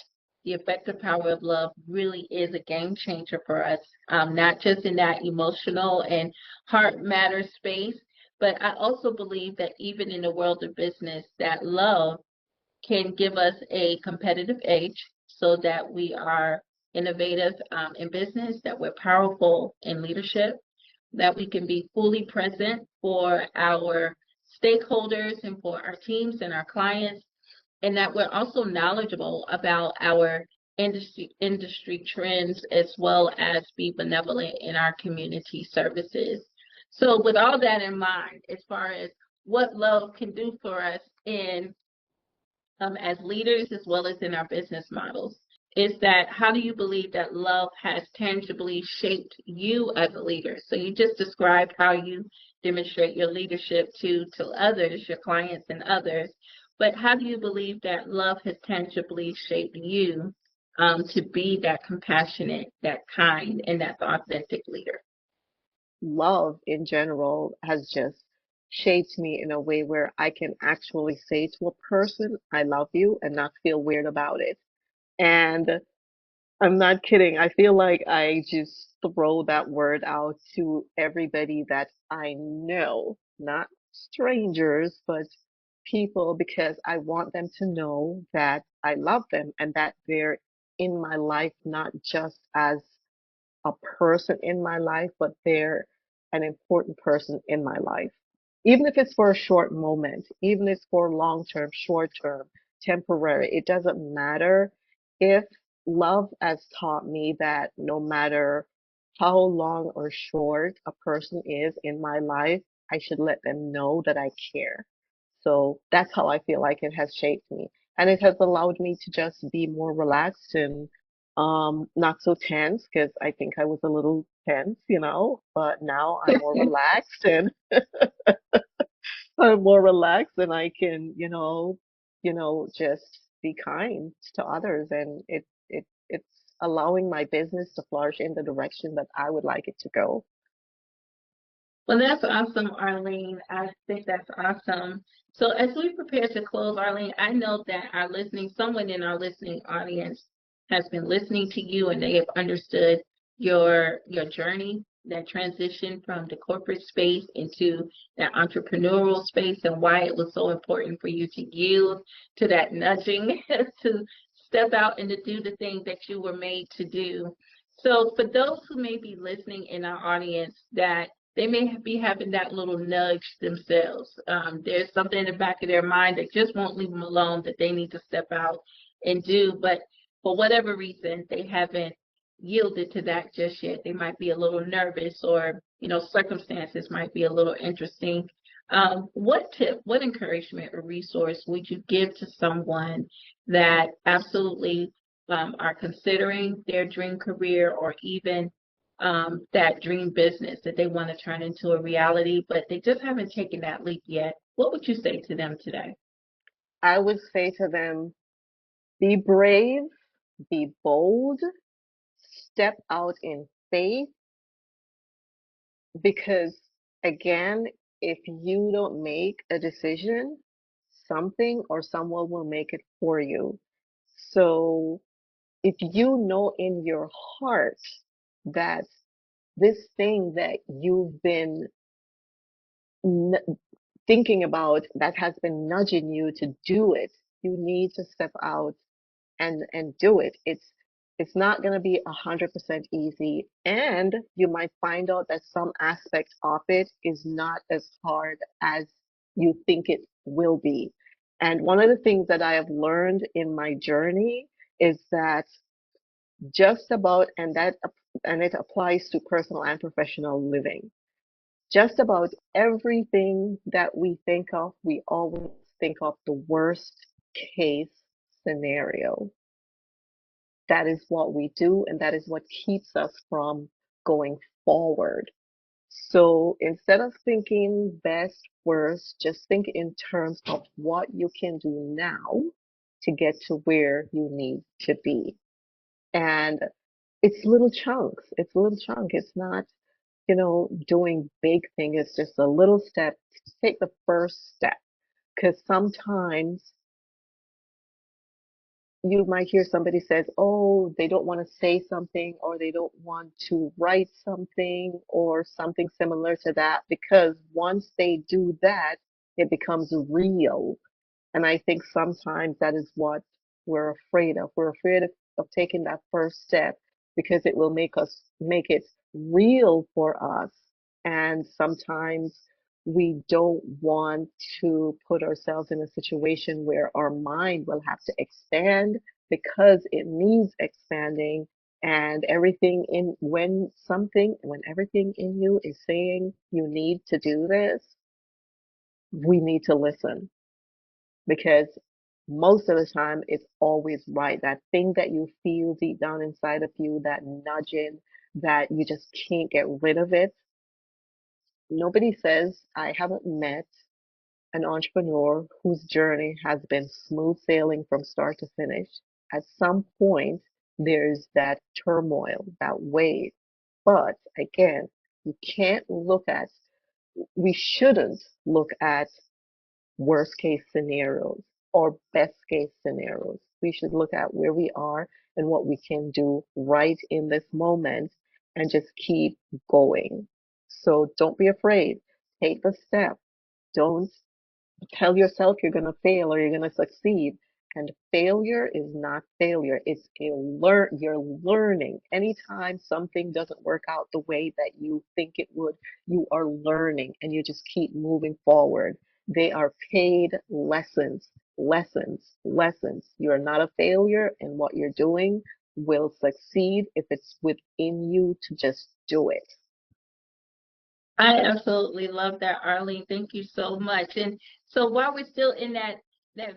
the effective power of love really is a game changer for us, not just in that emotional and heart matter space, but I also believe that even in the world of business, that love can give us a competitive edge so that we are innovative in business, that we're powerful in leadership, that we can be fully present for our stakeholders and for our teams and our clients, and that we're also knowledgeable about our industry trends as well as be benevolent in our community services. So with all that in mind, as far as what love can do for us in as leaders as well as in our business models, is that how do you believe that love has tangibly shaped you as a leader? So you just described how you demonstrate your leadership to others, your clients and others, but how do you believe that love has tangibly shaped you to be that compassionate, that kind, and that authentic leader? love in general has just shaped me in a way where I can actually say to a person, I love you, and not feel weird about it. And I'm not kidding. I feel like I just throw that word out to everybody that I know, not strangers, but people, because I want them to know that I love them and that they're in my life, not just as a person in my life, but they're an important person in my life. Even if it's for a short moment, even if it's for long term, short term, temporary, it doesn't matter. If love has taught me that no matter how long or short a person is in my life, I should let them know that I care. So that's how I feel like it has shaped me. And it has allowed me to just be more relaxed and not so tense because I think I was a little tense, but now I'm more relaxed and I'm more relaxed and I can, just be kind to others, and it's allowing my business to flourish in the direction that I would like it to go. Well, that's awesome, Arlene. I think that's awesome. So as we prepare to close, Arlene, I know that someone in our listening audience has been listening to you and they have understood your journey, that transition from the corporate space into that entrepreneurial space and why it was so important for you to yield to that nudging to step out and to do the thing that you were made to do. So for those who may be listening in our audience that they may be having that little nudge themselves. There's something in the back of their mind that just won't leave them alone that they need to step out and do. But for whatever reason, they haven't yielded to that just yet. They might be a little nervous or, circumstances might be a little interesting. What tip, what encouragement or resource would you give to someone that absolutely are considering their dream career or even that dream business that they want to turn into a reality, but they just haven't taken that leap yet? What would you say to them today? I would say to them, be brave, be bold, step out in faith, because Again, if you don't make a decision, something or someone will make it for you. So if you know in your heart that this thing that you've been n- thinking about that has been nudging you to do it, you need to step out and do it. It's not going to be 100% easy, and you might find out that some aspect of it is not as hard as you think it will be. And one of the things that I have learned in my journey is that just about, and it applies to personal and professional living. Just about everything that we think of, we always think of the worst case scenario. That is what we do, and that is what keeps us from going forward. So instead of thinking best, worst, just think in terms of what you can do now to get to where you need to be. And it's little chunks. It's a little chunk. It's not, doing big thing. It's just a little step. Take the first step. Because sometimes you might hear somebody says, oh, they don't want to say something or they don't want to write something or something similar to that because once they do that, it becomes real. And I think sometimes that is what we're afraid of. We're afraid of taking that first step because it will make it real for us. And sometimes we don't want to put ourselves in a situation where our mind will have to expand because it needs expanding. And when everything in you is saying you need to do this, we need to listen because most of the time it's always right. That thing that you feel deep down inside of you, that nudging, that you just can't get rid of it. Nobody says I haven't met an entrepreneur whose journey has been smooth sailing from start to finish. At some point, there's that turmoil, that wave. But again, you can't look at, we shouldn't look at worst case scenarios or best case scenarios. We should look at where we are and what we can do right in this moment and just keep going. So don't be afraid. Take the step. Don't tell yourself you're going to fail or you're going to succeed. And failure is not failure. It's you're learning. Anytime something doesn't work out the way that you think it would, you are learning and you just keep moving forward. They are paid lessons, lessons, lessons. You're not a failure, and what you're doing will succeed if it's within you to just do it. I absolutely love that, Arlene. Thank you so much. And so while we're still in that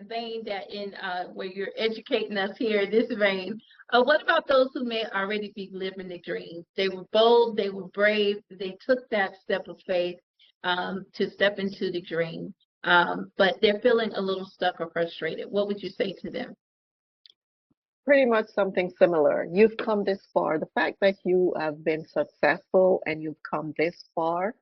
vein, that in where you're educating us here in this vein, what about those who may already be living the dream? They were bold, they were brave, they took that step of faith to step into the dream, but they're feeling a little stuck or frustrated. What would you say to them? Pretty much something similar. You've come this far. The fact that you have been successful and you've come this far,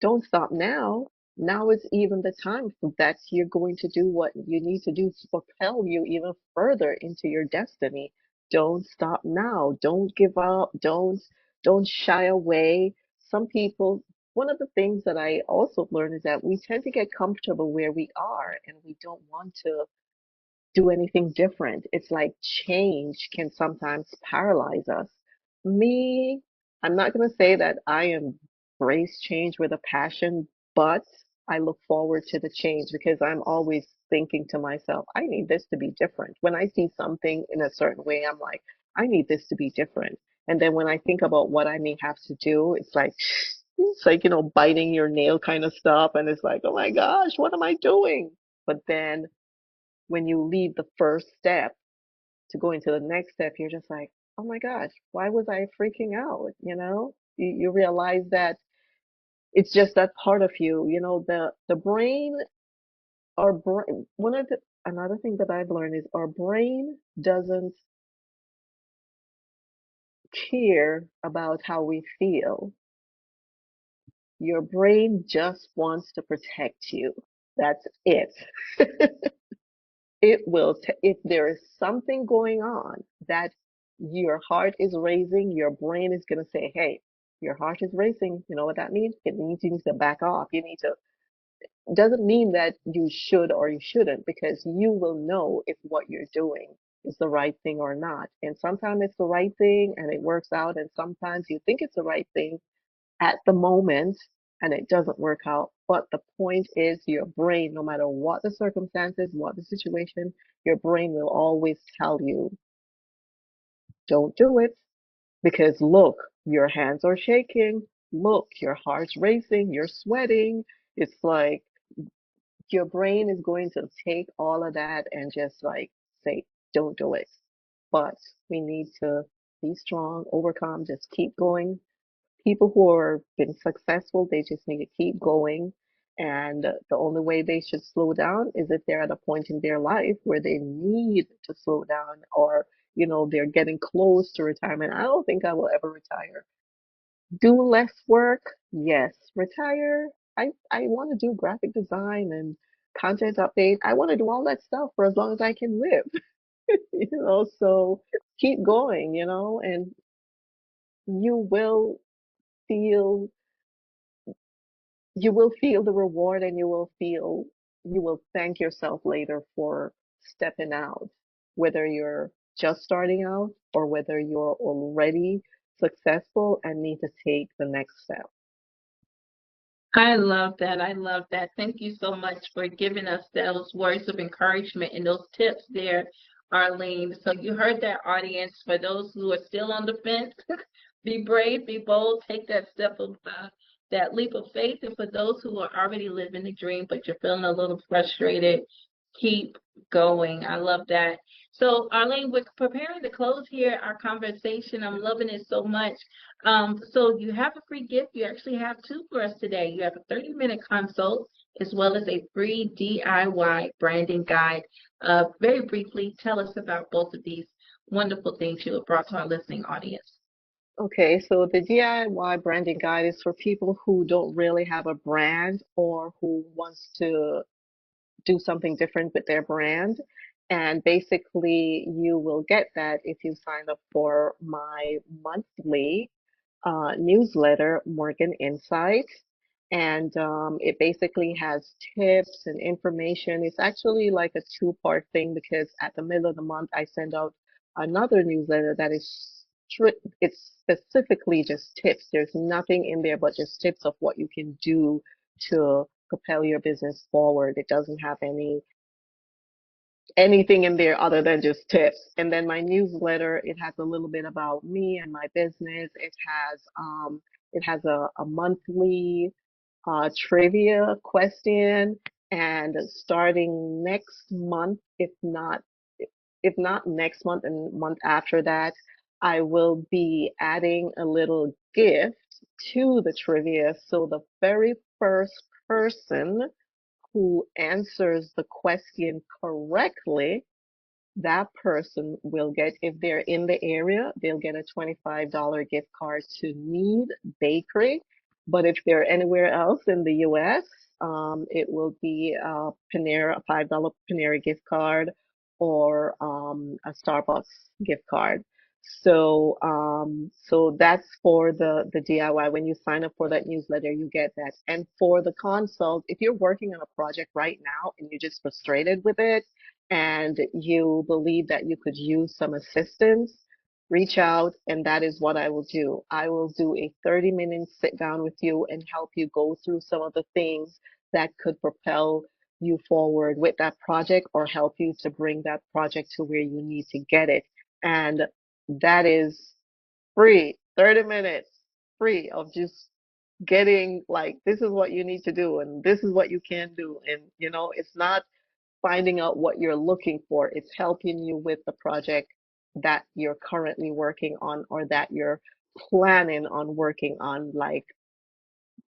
don't stop now. Now is even the time that you're going to do what you need to do to propel you even further into your destiny. Don't stop now. Don't give up. Don't shy away. Some people, one of the things that I also learned is that we tend to get comfortable where we are and we don't want to do anything different. It's like change can sometimes paralyze us. Me, I'm not going to say that I embrace change with a passion, but I look forward to the change because I'm always thinking to myself, I need this to be different. When I see something in a certain way, I'm like, I need this to be different. And then when I think about what I may have to do, it's like, biting your nail kind of stuff. And it's like, oh my gosh, what am I doing? But then when you leave the first step to go into the next step, you're just like, oh my gosh, why was I freaking out? You realize that it's just that part of you, the brain, our brain, another thing that I've learned is our brain doesn't care about how we feel. Your brain just wants to protect you. That's it. It will, if there is something going on that your heart is racing, your brain is going to say, hey, your heart is racing. You know what that means? It means you need to back off. You need to, doesn't mean that you should or you shouldn't, because you will know if what you're doing is the right thing or not. And sometimes it's the right thing and it works out. And sometimes you think it's the right thing at the moment and it doesn't work out. But the point is, your brain, no matter what the circumstances, what the situation, your brain will always tell you, don't do it. Because look, your hands are shaking. Look, your heart's racing. You're sweating. It's like your brain is going to take all of that and just like say, don't do it. But we need to be strong, overcome, just keep going. People who are been successful, they just need to keep going. And the only way they should slow down is if they're at a point in their life where they need to slow down, or, you know, they're getting close to retirement. I don't think I will ever retire. Do less work? Yes. Retire? I want to do graphic design and content update. I want to do all that stuff for as long as I can live, so keep going, and you will feel you will feel the reward, and you will thank yourself later for stepping out, whether you're just starting out or whether you're already successful and need to take the next step. I love that. I love that. Thank you so much for giving us those words of encouragement and those tips there, Arlene. So you heard that, audience. For those who are still on the fence, be brave, be bold, take that step of that leap of faith. And for those who are already living the dream, but you're feeling a little frustrated, keep going. I love that. So, Arlene, we're preparing to close here our conversation. I'm loving it so much. So you have a free gift. You actually have two for us today. You have a 30-minute consult as well as a free DIY branding guide. Very briefly, tell us about both of these wonderful things you have brought to our listening audience. Okay, so the DIY branding guide is for people who don't really have a brand or who wants to do something different with their brand. And basically, you will get that if you sign up for my monthly newsletter, Morgan Insight. And it basically has tips and information. It's actually like a two-part thing, because at the middle of the month, I send out another newsletter that is it's specifically just tips. There's nothing in there but just tips of what you can do to propel your business forward. It doesn't have anything in there other than just tips. And then my newsletter, it has a little bit about me and my business. It has a monthly trivia question, and starting next month, if not next month and month after that, I will be adding a little gift to the trivia. So the very first person who answers the question correctly, that person will get, if they're in the area, they'll get a $25 gift card to Need Bakery. But if they're anywhere else in the US, it will be a $5 Panera gift card, or a Starbucks gift card. So that's for the DIY. When you sign up for that newsletter, you get that. And for the consult, if you're working on a project right now and you're just frustrated with it, and you believe that you could use some assistance, reach out, and that is what I will do. I will do a 30-minute sit down with you and help you go through some of the things that could propel you forward with that project, or help you to bring that project to where you need to get it. And that is free, 30 minutes free of just getting like, this is what you need to do and this is what you can do. And it's not finding out what you're looking for. It's helping you with the project that you're currently working on, or that you're planning on working on, like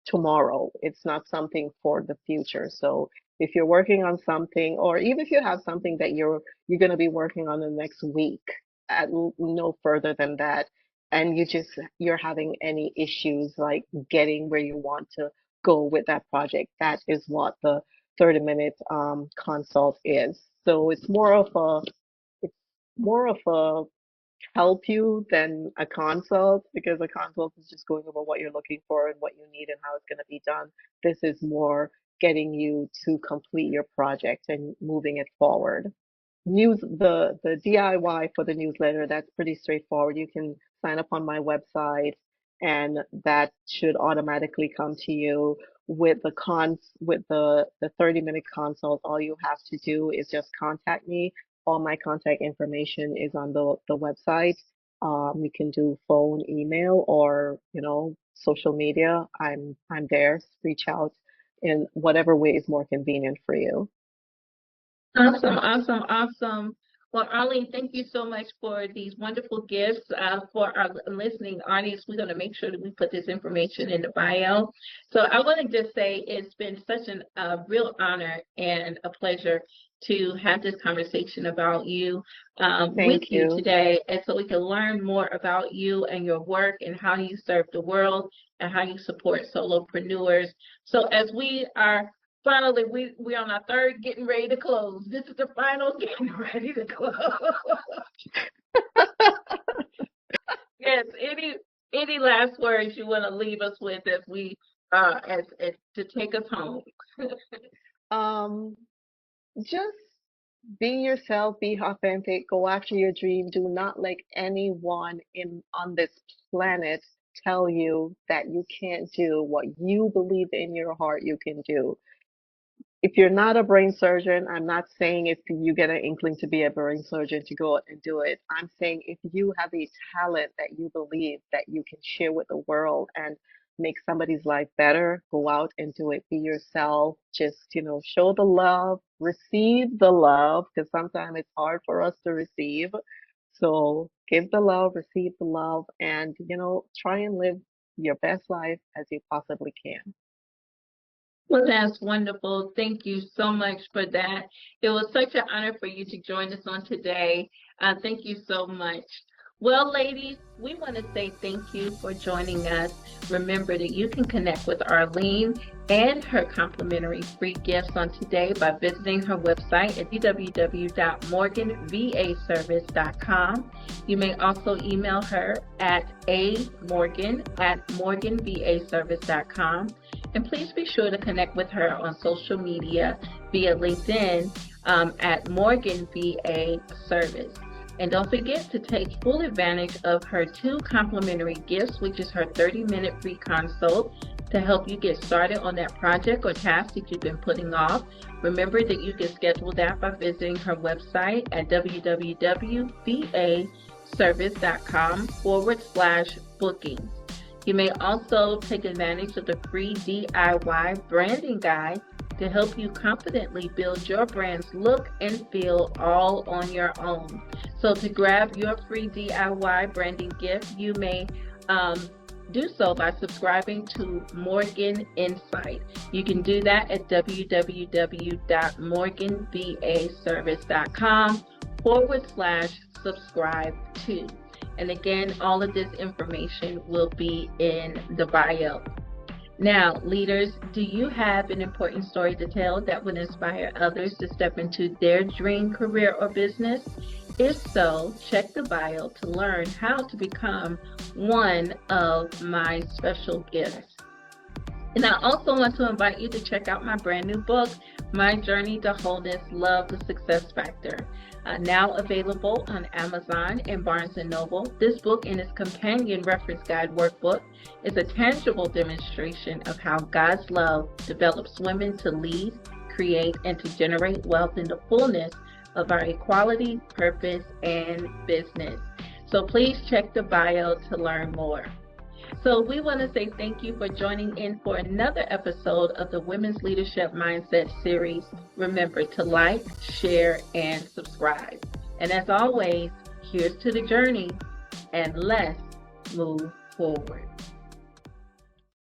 tomorrow. It's not something for the future. So if you're working on something, or even if you have something that you're going to be working on the next week, at no further than that, and you're having any issues like getting where you want to go with that project, that is what the 30-minute consult is. So it's more of a help you than a consult, because a consult is just going over what you're looking for and what you need and how it's going to be done. This is more getting you to complete your project and moving it forward. The DIY for the newsletter, that's pretty straightforward. You can sign up on my website and that should automatically come to you with the 30-minute consult. All you have to do is just contact me. All my contact information is on the website. You can do phone, email, or social media. I'm there. Reach out in whatever way is more convenient for you. Awesome, awesome, awesome. Well, Arlene, thank you so much for these wonderful gifts. For our listening audience, we're going to make sure that we put this information in the bio. So I want to just say it's been such a real honor and a pleasure to have this conversation about you with you today, and so we can learn more about you and your work and how you serve the world and how you support solopreneurs. So as we are finally, we're on our third getting ready to close. This is the final getting ready to close. Yes, any last words you want to leave us with as we as to take us home? Just be yourself, be authentic, go after your dream. Do not let anyone on this planet tell you that you can't do what you believe in your heart you can do. If you're not a brain surgeon, I'm not saying if you get an inkling to be a brain surgeon to go out and do it. I'm saying if you have a talent that you believe that you can share with the world and make somebody's life better, go out and do it. Be yourself. Just, show the love, receive the love, because sometimes it's hard for us to receive. So give the love, receive the love, and, try and live your best life as you possibly can. Well, that's wonderful. Thank you so much for that. It was such an honor for you to join us on today. Thank you so much. Well, ladies, we want to say thank you for joining us. Remember that you can connect with Arlene and her complimentary free gifts on today by visiting her website at www.morganvaservice.com. You may also email her at amorgan@morganvaservice.com. And please be sure to connect with her on social media via LinkedIn at Morgan VA Service. And don't forget to take full advantage of her 2 complimentary gifts, which is her 30-minute free consult to help you get started on that project or task that you've been putting off. Remember that you can schedule that by visiting her website at www.vaservice.com/bookings. You may also take advantage of the free DIY branding guide to help you confidently build your brand's look and feel all on your own. So to grab your free DIY branding gift, you may do so by subscribing to Morgan Insight. You can do that at www.morganvaservice.com/subscribe to. And again, all of this information will be in the bio. Now, leaders, do you have an important story to tell that would inspire others to step into their dream career or business? If so, check the bio to learn how to become one of my special gifts. And I also want to invite you to check out my brand new book, My Journey to Wholeness, Love the Success Factor. Now available on Amazon and Barnes & Noble. This book and its companion reference guide workbook is a tangible demonstration of how God's love develops women to lead, create, and to generate wealth in the fullness of our equality, purpose, and business. So please check the bio to learn more. So we want to say thank you for joining in for another episode of the Women's Leadership Mindset series. Remember to like, share, and subscribe. And as always, here's to the journey, and let's move forward.